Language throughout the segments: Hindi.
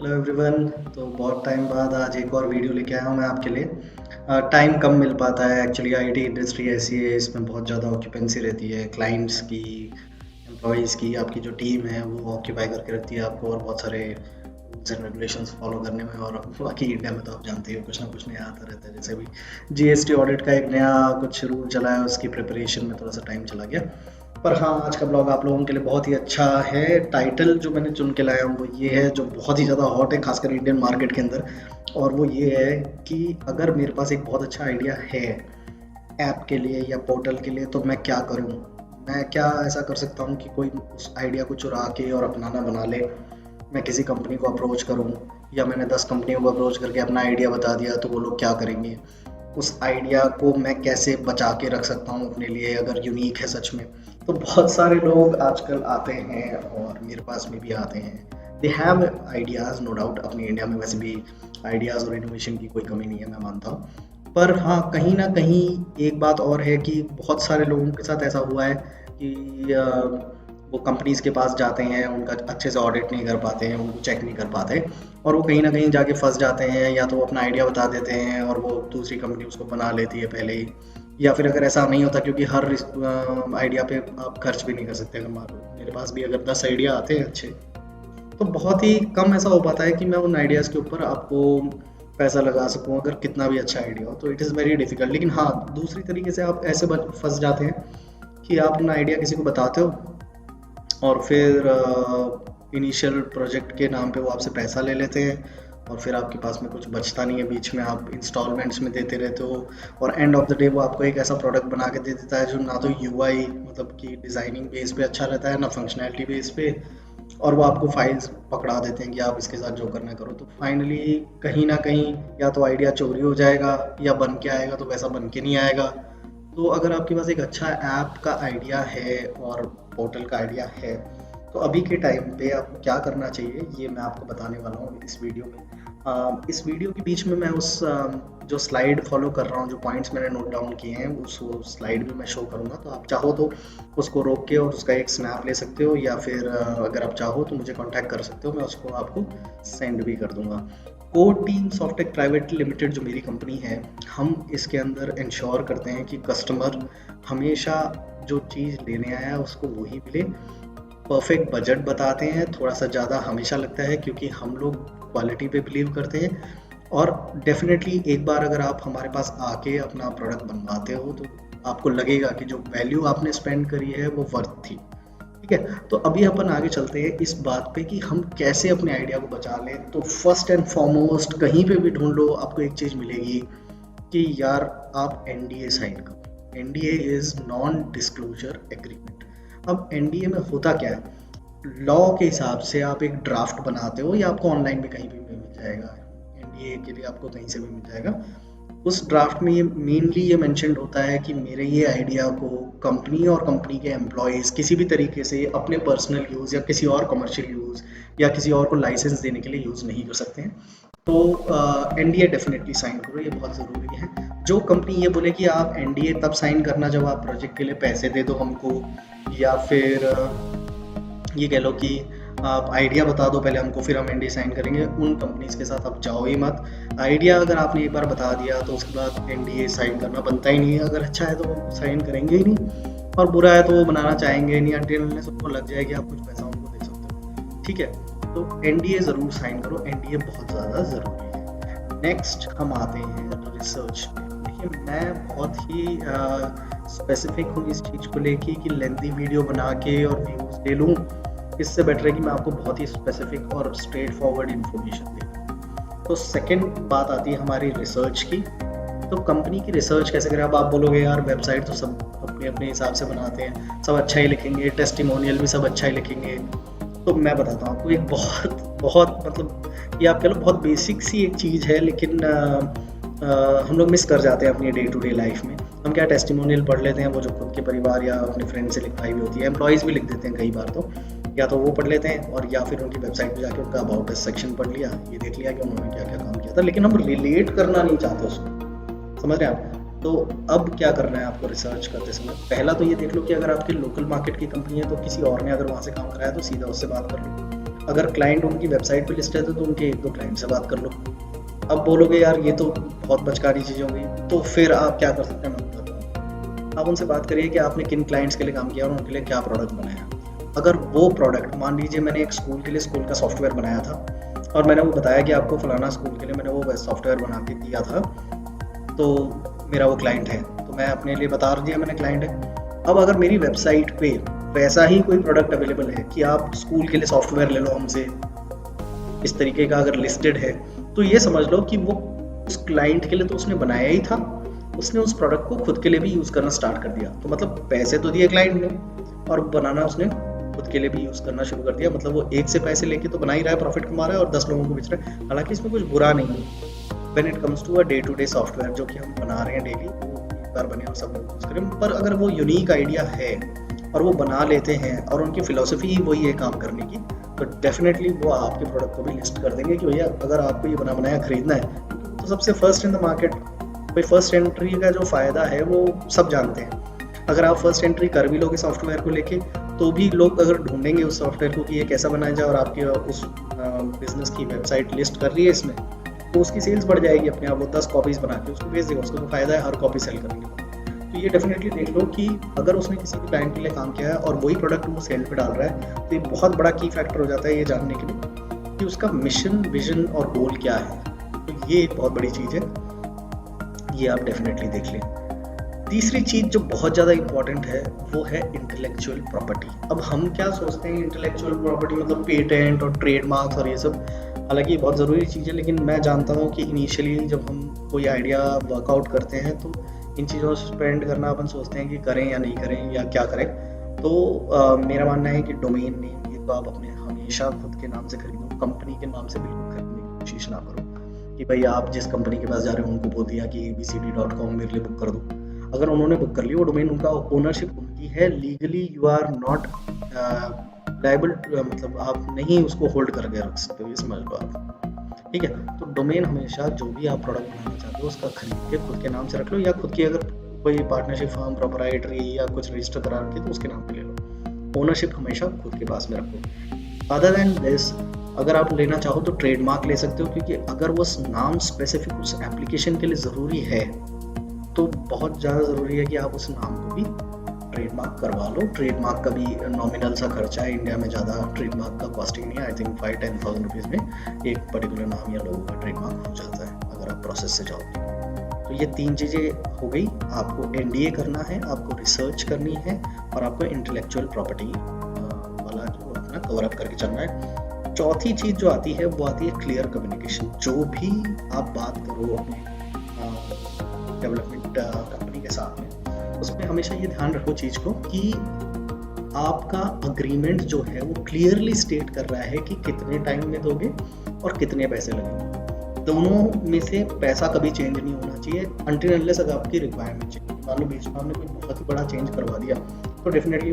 Hello everyone. तो बहुत टाइम बाद आज एक और वीडियो लेके आया हूँ मैं आपके लिए। टाइम कम मिल पाता है एक्चुअली। आईटी इंडस्ट्री ऐसी है, इसमें बहुत ज़्यादा ऑक्यूपेंसी रहती है, क्लाइंट्स की, एम्प्लॉयज़ की। आपकी जो टीम है वो ऑक्यूपाई करके रखती है आपको, और बहुत सारे रूल्स एंड रेगुलेशंस फॉलो करने में। और बाकी इंडिया में तो आप जानते ही हो, कुछ ना कुछ नया आता रहता है। जैसे भी जीएसटी ऑडिट का एक नया कुछ रूल चला है, उसकी प्रिपरेशन में थोड़ा सा टाइम चला गया। पर हाँ, आज का ब्लॉग आप लोगों के लिए बहुत ही अच्छा है। टाइटल जो मैंने चुन के लाया हूँ वो ये है, जो बहुत ही ज़्यादा हॉट है खासकर इंडियन मार्केट के अंदर। और वो ये है कि अगर मेरे पास एक बहुत अच्छा आइडिया है ऐप के लिए या पोर्टल के लिए, तो मैं क्या करूँ। मैं क्या ऐसा कर सकता हूँ कि कोई उस आइडिया को चुरा के और अपनाना बना ले। मैं किसी कंपनी को अप्रोच करूँ, या मैंने 10 कंपनियों को अप्रोच करके अपना आइडिया बता दिया, तो वो लोग क्या करेंगे। उस आइडिया को मैं कैसे बचा के रख सकता हूँ अपने लिए, अगर यूनिक है सच में। तो बहुत सारे लोग आजकल आते हैं और मेरे पास में भी आते हैं। They have ideas, no doubt. अपनी इंडिया में वैसे भी आइडियाज़ और इनोवेशन की कोई कमी नहीं है, मैं मानता हूँ। पर हाँ, कहीं ना कहीं एक बात और है कि बहुत सारे लोगों के साथ ऐसा हुआ है कि वो कंपनीज़ के पास जाते हैं, उनका अच्छे से ऑडिट नहीं कर पाते हैं, उनको चेक नहीं कर पाते, और वो कहीं ना कहीं जाके फंस जाते हैं। या तो वो अपना आइडिया बता देते हैं और वो दूसरी कंपनी उसको बना लेती है पहले ही। या फिर अगर ऐसा नहीं होता, क्योंकि हर आइडिया पे आप खर्च भी नहीं कर सकते। अगर मान लो मेरे पास भी अगर 10 आइडिया आते हैं अच्छे, तो बहुत ही कम ऐसा हो पाता है कि मैं उन आइडियाज़ के ऊपर आपको पैसा लगा सकूं, अगर कितना भी अच्छा आइडिया हो। तो इट इज़ वेरी डिफ़िकल्ट। लेकिन हाँ, दूसरी तरीके से आप ऐसे फंस जाते हैं कि आप अपना आइडिया किसी को बताते हो, और फिर इनिशियल प्रोजेक्ट के नाम पे वो आपसे पैसा ले लेते हैं, और फिर आपके पास में कुछ बचता नहीं है। बीच में आप इंस्टॉलमेंट्स में देते रहते हो, और एंड ऑफ द डे वो आपको एक ऐसा प्रोडक्ट बना के दे देता है जो ना तो यूआई मतलब कि डिज़ाइनिंग बेस पे अच्छा रहता है, ना फंक्शनैलिटी बेस पे। और वो आपको फाइल्स पकड़ा देते हैं कि आप इसके साथ जो करना करो। तो फाइनली कहीं ना कहीं या तो आइडिया चोरी हो जाएगा, या बन के आएगा तो वैसा बन के नहीं आएगा। तो अगर आपके पास एक अच्छा ऐप का आइडिया है और पोर्टल का आइडिया है, तो अभी के टाइम पे आपको क्या करना चाहिए, ये मैं आपको बताने वाला हूँ इस वीडियो में। इस वीडियो के बीच में मैं उस जो स्लाइड फॉलो कर रहा हूँ, जो पॉइंट्स मैंने नोट डाउन किए हैं, उस स्लाइड भी मैं शो करूँगा। तो आप चाहो तो उसको रोक के और उसका एक स्नैप ले सकते हो, या फिर अगर आप चाहो तो मुझे कांटेक्ट कर सकते हो, मैं उसको आपको सेंड भी कर दूंगा। Core team Softtech private limited जो मेरी कंपनी है, हम इसके अंदर इंश्योर करते हैं कि कस्टमर हमेशा जो चीज़ लेने आया उसको वही मिले। परफेक्ट बजट बताते हैं, थोड़ा सा ज़्यादा हमेशा लगता है, क्योंकि हम लोग क्वालिटी पे बिलीव करते हैं। और डेफिनेटली एक बार अगर आप हमारे पास आके अपना प्रोडक्ट बनवाते हो, तो आपको लगेगा कि जो वैल्यू आपने स्पेंड करी है वो वर्थ थी। ठीक है, तो अभी अपन आगे चलते हैं इस बात पे कि हम कैसे अपने आइडिया को बचा लें। तो फर्स्ट एंड फॉरमोस्ट, कहीं पे भी ढूंढ लो, आपको एक चीज़ मिलेगी कि यार आप एनडीए साइन करो। NDA is non disclosure agreement. अब एनडीए में होता क्या है, लॉ के हिसाब से आप एक ड्राफ्ट बनाते हो, या आपको ऑनलाइन भी कहीं भी मिल जाएगा, एनडीए के लिए आपको कहीं से भी मिल जाएगा। उस ड्राफ्ट में ये मेनली ये मेंशन्ड होता है कि मेरे ये आइडिया को कंपनी और कंपनी के एम्प्लॉयज़ किसी भी तरीके से अपने पर्सनल यूज़ या किसी और कमर्शियल यूज़ या किसी और को लाइसेंस देने के लिए यूज़ नहीं कर सकते हैं। तो एनडीए डेफिनेटली साइन करो, ये बहुत ज़रूरी है। जो कंपनी ये बोले कि आप एनडीए तब साइन करना जब आप प्रोजेक्ट के लिए पैसे दे दो हमको, या फिर ये कह लो कि आप आइडिया बता दो पहले हमको, फिर हम एनडीए साइन करेंगे, उन कंपनीज के साथ आप जाओ ही मत। आइडिया अगर आपने एक बार बता दिया तो उसके बाद एनडीए साइन करना बनता ही नहीं है। अगर अच्छा है तो वो साइन करेंगे ही नहीं, और बुरा है तो वो बनाना चाहेंगे नहीं, अनटिल सबको लग जाएगी आप कुछ पैसा उनको दे सकते हो। ठीक है, तो एनडीए ज़रूर साइन करो, एनडीए बहुत ज़्यादा ज़रूरी है। नेक्स्ट हम आते हैं रिसर्च पे। देखिए, मैं बहुत ही स्पेसिफिक हूँ इस चीज़ को लेके कि लेंथी वीडियो बना के और व्यूज़ ले लूँ। इससे बेटर है कि मैं आपको बहुत ही स्पेसिफिक और स्ट्रेट फॉरवर्ड इन्फॉर्मेशन दूँ। तो सेकंड बात आती है हमारी रिसर्च की। तो कंपनी की रिसर्च कैसे करें। अब आप बोलोगे यार वेबसाइट तो सब अपने अपने हिसाब से बनाते हैं, सब अच्छा ही लिखेंगे, टेस्टिमोनियल भी सब अच्छा ही लिखेंगे। तो मैं बताता हूँ आपको एक बहुत बहुत मतलब ये आप कह लो बहुत बेसिक सी एक चीज़ है, लेकिन हम लोग मिस कर जाते हैं अपनी डे टू डे लाइफ में। हम क्या टेस्टिमोनियल पढ़ लेते हैं, वो जो खुद के परिवार या अपने फ्रेंड से लिखवाई हुई होती है, एम्प्लॉयज़ भी लिख देते हैं कई बार। तो या तो वो पढ़ लेते हैं, और या फिर उनकी वेबसाइट पे जाके उनका अबाउट अस सेक्शन पढ़ लिया, ये देख लिया कि उन्होंने क्या क्या काम किया था, लेकिन हम रिलेट करना नहीं चाहते उसको। समझ रहे हैं आप। तो अब क्या करना है आपको रिसर्च करते समय, पहला तो ये देख लो कि अगर आपके लोकल मार्केट की कंपनी है तो किसी और ने अगर वहाँ से काम कराया तो सीधा उससे बात कर लो। अगर क्लाइंट उनकी वेबसाइट पे लिस्ट है तो उनके 1-2 क्लाइंट से बात कर लो। अब बोलोगे यार ये तो बहुत बचकानी चीज़ हो गई, तो फिर आप क्या कर सकते हैं मैं बताता हूँ। आप उनसे बात करिए कि आपने किन क्लाइंट्स के लिए काम किया और उनके लिए क्या प्रोडक्ट बनाया। अगर वो प्रोडक्ट, मान लीजिए मैंने एक स्कूल के लिए स्कूल का सॉफ्टवेयर बनाया था और मैंने वो बताया कि आपको फलाना स्कूल के लिए मैंने वो सॉफ्टवेयर बना के दिया था, तो मेरा वो क्लाइंट है, तो मैं अपने लिए बता दिया मैंने क्लाइंट है। अब अगर मेरी वेबसाइट पे वैसा ही कोई प्रोडक्ट अवेलेबल है कि आप स्कूल के लिए सॉफ्टवेयर ले लो हमसे, इस तरीके का अगर लिस्टेड है, तो ये समझ लो कि वो उस क्लाइंट के लिए तो उसने बनाया ही था, उसने उस प्रोडक्ट को खुद के लिए भी यूज़ करना स्टार्ट कर दिया। तो मतलब पैसे तो दिए क्लाइंट ने और बनाना उसने खुद के लिए भी यूज़ करना शुरू कर दिया। मतलब वो एक से पैसे लेके तो बना ही रहा है, प्रॉफिट कमा रहा है और 10 लोगों को बेच रहा है। हालांकि इसमें कुछ बुरा नहीं है when it comes to a day to day software जो कि हम बना रहे हैं डेली, वो एक बार बने और सब लोग यूज़ करें। पर अगर वो यूनिक आइडिया है और वो बना लेते हैं और उनकी फिलोसफी ही वही है काम करने की, तो डेफिनेटली वो आपके प्रोडक्ट को भी लिस्ट कर देंगे कि भैया अगर आपको ये बना बनाया खरीदना है, तो सबसे फर्स्ट इन द मार्केट। भाई फर्स्ट एंट्री का जो फ़ायदा है वो सब जानते हैं। अगर आप फर्स्ट एंट्री कर भी लोगे सॉफ्टवेयर को लेके, तो भी लोग अगर ढूंढेंगे उस सॉफ्टवेयर को कि ये कैसा बनाया जाए और आपके उस बिजनेस की वेबसाइट लिस्ट कर रही है इसमें, तो उसकी सेल्स बढ़ जाएगी अपने आप। वो 10 कॉपीज़ बना के उसको भेज देगा, उसको तो फ़ायदा है हर कॉपी सेल करने का। तो ये डेफिनेटली देख लो कि अगर उसने किसी भी क्लाइंट के लिए काम किया है और वही प्रोडक्ट वो सेल पे डाल रहा है, तो ये बहुत बड़ा की फैक्टर हो जाता है ये जानने के लिए कि उसका मिशन, विजन और गोल क्या है। तो ये एक बहुत बड़ी चीज़ है, ये आप डेफिनेटली देख लें। तीसरी चीज़ जो बहुत ज़्यादा इंपॉर्टेंट है वो है इंटेलेक्चुअल प्रॉपर्टी। अब हम क्या सोचते हैं इंटेलेक्चुअल प्रॉपर्टी मतलब पेटेंट और ट्रेडमार्क्स और ये सब, हालांकि ये बहुत ज़रूरी चीज़ है, लेकिन मैं जानता हूँ कि इनिशियली जब हम कोई आइडिया वर्कआउट करते हैं तो इन चीज़ों से स्पेंड करना अपन सोचते हैं कि करें या नहीं करें या क्या करें। तो मेरा मानना है कि डोमेन नेम ये तो आप अपने हमेशा खुद के नाम से खरीदो, कंपनी के नाम से बिल्कुल खरीदने की कोशिश ना करो कि भाई आप जिस कंपनी के पास जा रहे हो उनको बोल दिया कि abcd.com मेरे लिए बुक कर दो। अगर उन्होंने बुक कर लिया वो डोमेन, उनका ओनरशिप उनकी है, legally you are not liable, मतलब आप नहीं उसको होल्ड करके रख सकते हो, ये समझ लो आप। ठीक है, तो डोमेन हमेशा जो भी आप प्रोडक्ट बनाना चाहते हो उसका खरीद के खुद के नाम से रख लो, या खुद की अगर कोई पार्टनरशिप फर्म, प्रोप्राइटरी या कुछ रजिस्टर करा रखे तो उसके नाम पे ले लो। ओनरशिप हमेशा खुद के पास में रखो। अदर देन दिस, अगर आप लेना चाहो तो ट्रेडमार्क ले सकते हो, क्योंकि अगर वो नाम स्पेसिफिक उस एप्लीकेशन के लिए ज़रूरी है तो बहुत ज़्यादा ज़रूरी है कि आप उस नाम को भी ट्रेडमार्क करवा लो। ट्रेडमार्क का भी नॉमिनल सा खर्चा है, इंडिया में ज़्यादा ट्रेडमार्क का कॉस्टिंग नहीं है। आई थिंक 5-10,000 रुपीज़ में एक पर्टिकुलर नाम या लोगों का ट्रेडमार्क हो जाता है अगर आप प्रोसेस से जाओगे। तो ये 3 चीज़ें हो गई। आपको NDA करना है, आपको रिसर्च करनी है और आपको इंटेलेक्चुअल प्रॉपर्टी वाला जो अपना कवर अप करके चलना है। चौथी चीज़ जो आती है वो आती है क्लियर कम्युनिकेशन। जो भी आप बात करो अपने डेवलपमेंट कंपनी के साथ में, उसमें हमेशा ये ध्यान रखो चीज़ को कि आपका अग्रीमेंट जो है वो क्लियरली स्टेट कर रहा है कि कितने टाइम में दोगे और कितने पैसे लगेंगे। दोनों में से पैसा कभी चेंज नहीं होना चाहिए अनटिल अनलेस अगर आपकी रिक्वायरमेंट चाहिए। मान लो बीच में हमने कोई बहुत ही बड़ा चेंज करवा दिया तो डेफिनेटली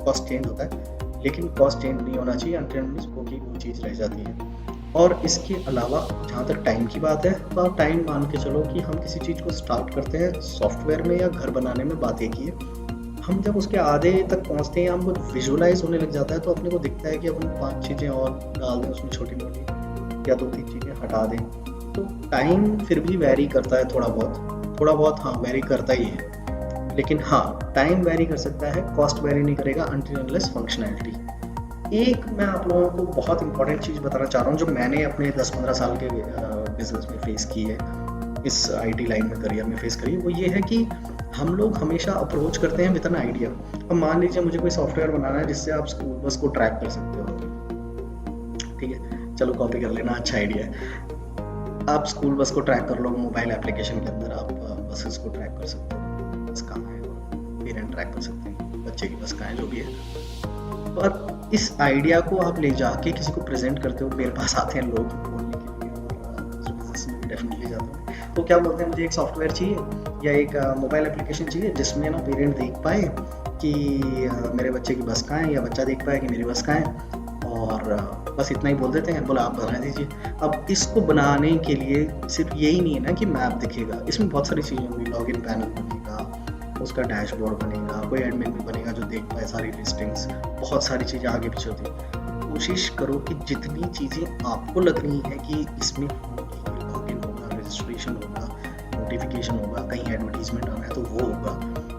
कॉस्ट चेंज होता है, लेकिन कॉस्ट चेंज नहीं होना चाहिए अनटिल अनलेस वो चीज़ रह जाती है। और इसके अलावा जहाँ तक टाइम की बात है, तो आप टाइम मान के चलो कि हम किसी चीज़ को स्टार्ट करते हैं सॉफ्टवेयर में या घर बनाने में, बात एक ही है। हम जब उसके आधे तक पहुँचते हैं, हमको विजुअलाइज होने लग जाता है, तो अपने को दिखता है कि अपन 5 चीज़ें और डाल दें उसमें छोटी मोटी, या 2-3 चीज़ें हटा दें। तो टाइम फिर भी वेरी करता है थोड़ा बहुत हाँ वेरी करता ही है, लेकिन हाँ टाइम वेरी कर सकता है, कॉस्ट वेरी नहीं करेगा अनटिल अनलेस फंक्शनैलिटी। एक मैं आप लोगों को बहुत इंपॉर्टेंट चीज़ बताना चाह रहा हूँ जो मैंने अपने 10-15 साल के बिजनेस में फेस की है, इस IT लाइन में करियर में फेस करी है। वो ये है कि हम लोग हमेशा अप्रोच करते हैं विद एन आइडिया। अब मान लीजिए मुझे कोई सॉफ्टवेयर बनाना है जिससे आप स्कूल बस को ट्रैक कर सकते हो। ठीक है, चलो कॉपी कर लेना, अच्छा आइडिया है। आप स्कूल बस को ट्रैक कर लो, मोबाइल एप्लीकेशन के अंदर आप बसेस को ट्रैक कर सकते हो, बस कहाँ है, पेरेंट ट्रैक कर सकते हैं बच्चे की बस कहाँ है, जो भी है। और इस आइडिया को आप ले जाके किसी को प्रेजेंट करते हो, मेरे पास आते हैं लोग बोलने के लिए और बिजनेस में डेफिनेटली जाता हूँ, तो क्या बोलते हैं मुझे एक सॉफ्टवेयर चाहिए या एक मोबाइल एप्लीकेशन चाहिए जिसमें ना पेरेंट देख पाए कि मेरे बच्चे की बस कहाँ है, या बच्चा देख पाए कि मेरी बस कहाँ है, और बस इतना ही बोल देते हैं, बोला आप बना दीजिए। अब इसको बनाने के लिए सिर्फ यही नहीं है ना कि मैप दिखेगा, इसमें बहुत सारी चीज़ें होंगी, लॉगिन पैनल बनेगा, उसका डैशबोर्ड बनेगा, कोई एडमिन भी बनेगा जो देख पाए सारी लिस्टिंग्स, बहुत सारी चीज़ें आगे पीछे होती है। कोशिश करो कि जितनी चीज़ें आपको लग रही हैं कि इसमें लॉगिन होगा, रजिस्ट्रेशन होगा, नोटिफिकेशन होगा, कहीं एडवर्टीजमेंट आना है तो वो होगा,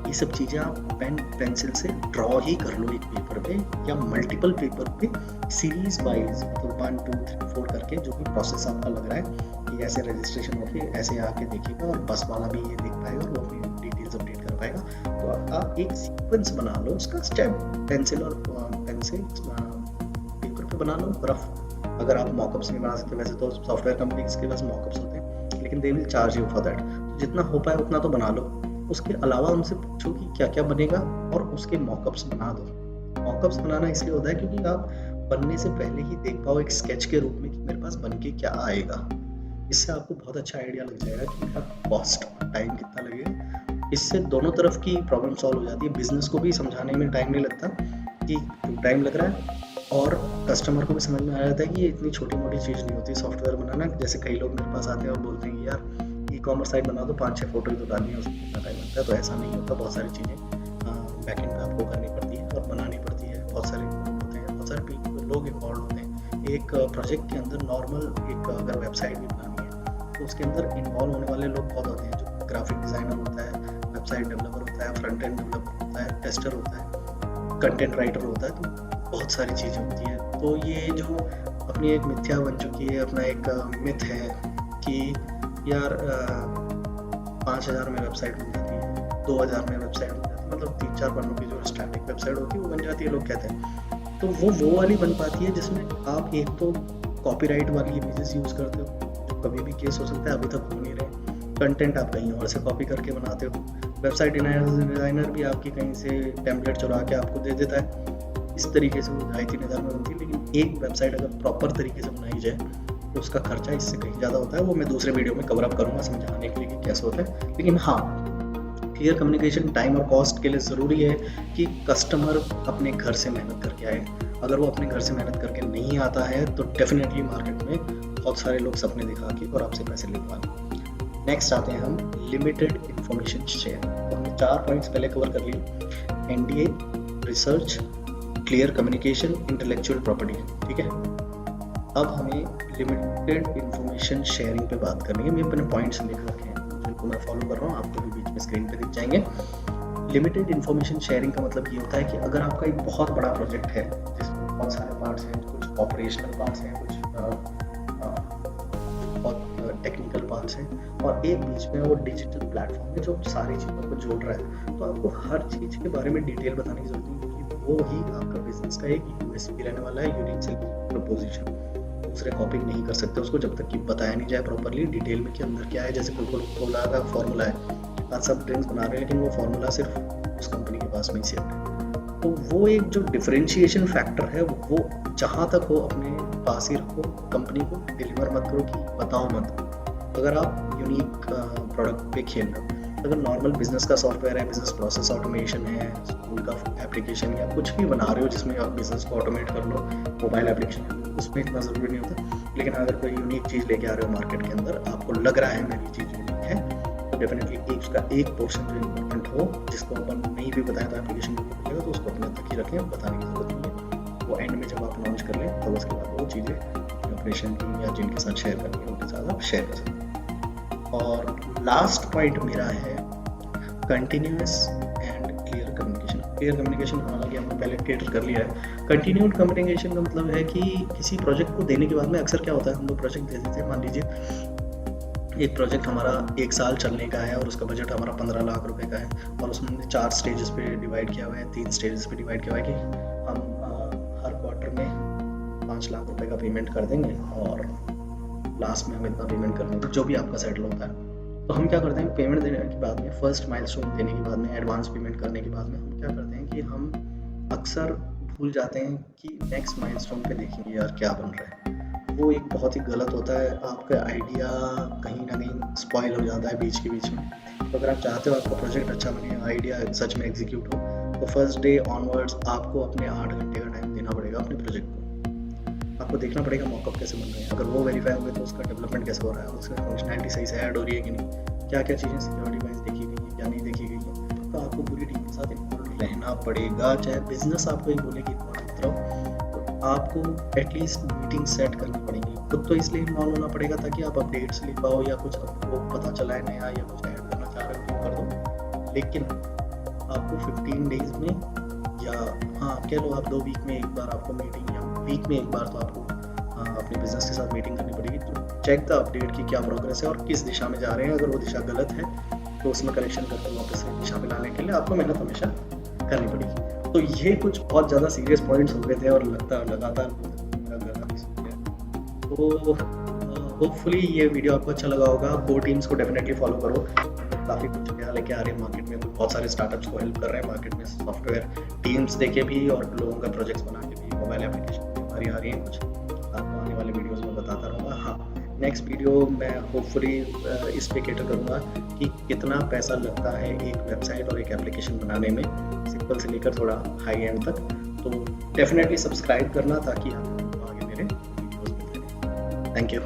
ये सब चीज़ें आप पेन पेंसिल से ड्रॉ ही कर लो एक पेपर पे या मल्टीपल पेपर पे सीरीज वाइज, मतलब 1 2 3 4 करके, जो भी प्रोसेस आपका लग रहा है कि ऐसे रजिस्ट्रेशन होके ऐसे आके देखेगा और बस वाला भी ये देख पाएगा और वो अपनी डिटेल्स अपडेट कर पाएगा। तो आप एक सीक्वेंस बना लो उसका, स्टेप पेंसिल और पेन से पेपर पे बना लो रफ। अगर आप मॉकअप्स नहीं बना सकते, वैसे तो सॉफ्टवेयर कंपनीज के पास मॉकअप्स होते हैं, लेकिन they will charge you for that. तो जितना हो पाए उतना तो बना लो। उसके अलावा उनसे पूछो कि क्या क्या बनेगा और उसके मॉकअप्स बना दो। मॉकअप्स बनाना इसलिए होता है क्योंकि आप बनने से पहले ही देख पाओ एक स्केच के रूप में कि मेरे पास बन के क्या आएगा। इससे आपको बहुत अच्छा आइडिया लग जाएगा कि मेरा कॉस्ट टाइम कितना लगेगा। इससे दोनों तरफ की प्रॉब्लम सॉल्व हो जाती है। बिजनेस को भी समझाने में टाइम नहीं लगता कि टाइम लग रहा है, और कस्टमर को भी समझ में आ जाता है कि ये इतनी छोटी मोटी चीज़ नहीं होती सॉफ्टवेयर बनाना। जैसे कई लोग मेरे पास आते हैं और बोलते हैं कि यार ई-कॉमर्स साइट बना दो, 5-6 फोटो ही तो डालनी है, उसमें कितना टाइम लगता है। तो ऐसा नहीं होता, बहुत सारी चीज़ें बैकएंड पे आपको करनी पड़ती है और बनानी पड़ती है। बहुत सारे होते हैं, बहुत सारे लोग इन्वॉल्व होते हैं। एक प्रोजेक्ट के अंदर नॉर्मल एक अगर वेबसाइट भी बनानी है तो उसके अंदर इन्वॉल्व होने वाले लोग बहुत होते हैं। जो ग्राफिक डिज़ाइनर होता है, वेबसाइट डेवलपर होता है, फ्रंट एंड डेवलपर होता है, टेस्टर होता है, कंटेंट राइटर होता है, तो बहुत सारी चीज़ें होती हैं। तो ये जो अपनी एक मिथ्या बन चुकी है, अपना एक मिथ है कि यार 5,000 में वेबसाइट बन जाती है, 2,000 में वेबसाइट बन जाती है, मतलब 3-4 पन्नों की जो स्टैटिक वेबसाइट होती है वो बन जाती है, लोग कहते हैं। तो वो वाली बन पाती है जिसमें आप एक तो कॉपीराइट वाली इमेजेस यूज़ करते हो, जो कभी भी केस हो सकता है, अभी तक हो नहीं रहे। कंटेंट आप कहीं और से कॉपी करके बनाते हो। वेबसाइट डिज़ाइनर भी आपकी कहीं से टेम्पलेट चुरा के आपको दे देता है। इस तरीके से वो 2,500-3,000 में बनती है। लेकिन एक वेबसाइट अगर प्रॉपर तरीके से बनाई जाए तो उसका खर्चा इससे कहीं ज़्यादा होता है। वो मैं दूसरे वीडियो में कवर अप करूँगा समझाने के लिए कि कैसे होता है। लेकिन हाँ, क्लियर कम्युनिकेशन टाइम और कॉस्ट के लिए ज़रूरी है कि कस्टमर अपने घर से मेहनत करके आए। अगर वो अपने घर से मेहनत करके नहीं आता है तो डेफिनेटली मार्केट में बहुत सारे लोग सपने दिखा के और आपसे पैसे लेते हैं। नेक्स्ट आते हैं हम लिमिटेड इंफॉर्मेशन शेयर। तो हमने 4 पॉइंट्स पहले कवर कर लिए, NDA, research, clear communication, intellectual property. ठीक है, अब हमें लिमिटेड इंफॉर्मेशन शेयरिंग पे बात करनी है। मैं अपने पॉइंट्स लिख रखे हैं जिनको मैं फॉलो कर रहा हूँ, आपको भी बीच में स्क्रीन पे दिख जाएंगे। लिमिटेड इंफॉर्मेशन शेयरिंग का मतलब ये होता है कि अगर आपका एक बहुत बड़ा प्रोजेक्ट है जिसमें बहुत सारे पार्ट्स हैं, कुछ ऑपरेशनल पार्ट्स हैं, कुछ टेक्निकल पार्ट्स हैं, और एक बीच में वो डिजिटल प्लेटफॉर्म है जो सारी चीज़ों को जोड़ रहा है, तो आपको हर चीज़ के बारे में डिटेल बताने की जरूरत नहीं है, क्योंकि वो ही आपका बिजनेस का एक यूएसपी रहने वाला है, यूनिक सेलिंग प्रपोजिशन। दूसरे कॉपी नहीं कर सकते उसको जब तक कि बताया नहीं जाए प्रॉपरली डिटेल में कि अंदर क्या है। जैसे कोका-कोला का फॉर्मूला है, आज सब ड्रिंक्स बना रहे हैं लेकिन वो फॉर्मूला सिर्फ उस कंपनी के पास में ही सेट है। तो वो एक जो डिफरेंशिएशन फैक्टर है वो जहाँ तक हो अपने पास ही रखो। कंपनी को डिलीवर मत करो कि बताओ मत। अगर आप यूनिक प्रोडक्ट पे खेल रहे हो, अगर नॉर्मल बिजनेस का सॉफ्टवेयर है, बिजनेस प्रोसेस ऑटोमेशन है, स्कूल का एप्लीकेशन या कुछ भी बना रहे हो जिसमें आप बिजनेस को ऑटोमेट कर लो, मोबाइल एप्लीकेशन, उसमें इतना ज़रूरी नहीं होता। लेकिन अगर कोई यूनिक चीज़ लेके आ रहे हो मार्केट के अंदर, आपको लग रहा है मेरी चीज़ यूनिक है, तो डेफिनेटली उसका एक पोर्शन जो इम्पोर्टेंट हो, जिसको अपन नहीं भी बताया तो एप्लीकेशन में मिलेगा, तो उसको अपने तक ही रखें, बताने की जरूरत नहीं है। वो एंड में जब आप लॉन्च कर लें तब उसके बाद वो चीज़ें ऑपरेशन टीम या जिनके साथ शेयर करनी है उनके साथ आप शेयर कर सकते हैं। और लास्ट पॉइंट मेरा है continuous and clear communication. Clear communication हालांकि हमने पहले कैटर कर लिया है। कंटिन्यूड कम्युनिकेशन का मतलब है कि किसी प्रोजेक्ट को देने के बाद में अक्सर क्या होता है, हम लोग प्रोजेक्ट दे देते हैं, मान लीजिए एक प्रोजेक्ट हमारा 1 साल चलने का है और उसका बजट हमारा 15 लाख रुपए का है, और उसमें हमने 4 स्टेजेस पे डिवाइड किया हुआ है, 3 स्टेजेस पे डिवाइड किया हुआ है कि हम हर क्वार्टर में 5 लाख रुपए का पेमेंट कर देंगे और लास्ट में हम इतना पेमेंट कर देंगे, जो भी आपका सेटल होता है। तो हम क्या करते हैं, पेमेंट देने के बाद में, फर्स्ट माइलस्टोन देने के बाद में, एडवांस पेमेंट करने के बाद में हम क्या करते हैं कि हम अक्सर भूल जाते हैं कि नेक्स्ट माइलस्टोन पे देखेंगे यार क्या बन रहा है। वो एक बहुत ही गलत होता है, आपका आइडिया कहीं ना कहीं स्पॉइल हो जाता है बीच के बीच में। तो अगर आप चाहते हो आपका प्रोजेक्ट अच्छा बने, आइडिया सच में एग्जीक्यूट हो, तो फर्स्ट डे ऑनवर्ड्स आपको अपने 8 घंटे का टाइम देना पड़ेगा अपने प्रोजेक्ट को। आपको देखना पड़ेगा मॉकअप कैसे बन रहे हैं, अगर वो वेरीफाई होंगे तो उसका डेवलपमेंट कैसे हो रहा है, उसका फंक्शनैलिटी सही से ऐड हो रही है कि नहीं, क्या क्या चीज़ें सिक्योरिटी वाइज देखी गई है, क्या नहीं देखी गई है। तो आपको पूरी टीम के साथ इन्वॉल्व रहना पड़ेगा, चाहे बिजनेस आपको ही बोले कि इन्वॉल्व मत रहो, तो आपको एटलीस्ट मीटिंग सेट करनी पड़ेगी। खुद तो इसलिए इन्वॉल्व होना पड़ेगा ताकि आप अपडेट्स ले पाओ, या कुछ आपको पता चला है नया या कुछ ऐड करना चाह रहे हो तो कर दो। लेकिन आपको 15 डेज में, या हाँ कह लो आप 2 वीक में एक बार आपको मीटिंग, या वीक में एक बार तो आपको अपने बिजनेस के साथ मीटिंग करनी पड़ेगी। तो चेक द अपडेट की क्या प्रोग्रेस है और किस दिशा में जा रहे हैं। अगर वो दिशा गलत है तो उसमें करेक्शन करके वापस से दिशा में लाने के लिए आपको मेहनत हमेशा करनी पड़ेगी। तो ये कुछ बहुत ज़्यादा सीरियस पॉइंट्स हो गए थे और लगातार मेरा गला भी सूख गया। तो होपफुली ये वीडियो आपको अच्छा लगा होगा। कोर टीम्स को डेफिनेटली फॉलो करो, काफ़ी कुछ नया लेके आ रहे हैं मार्केट में। बहुत सारे स्टार्टअप्स को हेल्प कर रहे हैं मार्केट में, सॉफ्टवेयर टीम्स देके भी और लोगों का प्रोजेक्ट्स बना के भी। मोबाइल एप्लीकेशन भी हमारी आ रही है कुछ, आपको आने वाले वीडियोस में बताता रहूँगा। हाँ, नेक्स्ट वीडियो मैं होपफुली इस पे कैटर करूँगा कि कितना पैसा लगता है एक वेबसाइट और एक एप्लीकेशन बनाने में, सिंपल से लेकर थोड़ा हाई एंड तक। तो डेफिनेटली सब्सक्राइब करना ताकि आपको आगे मेरे वीडियोस मिलते रहें। Thank you.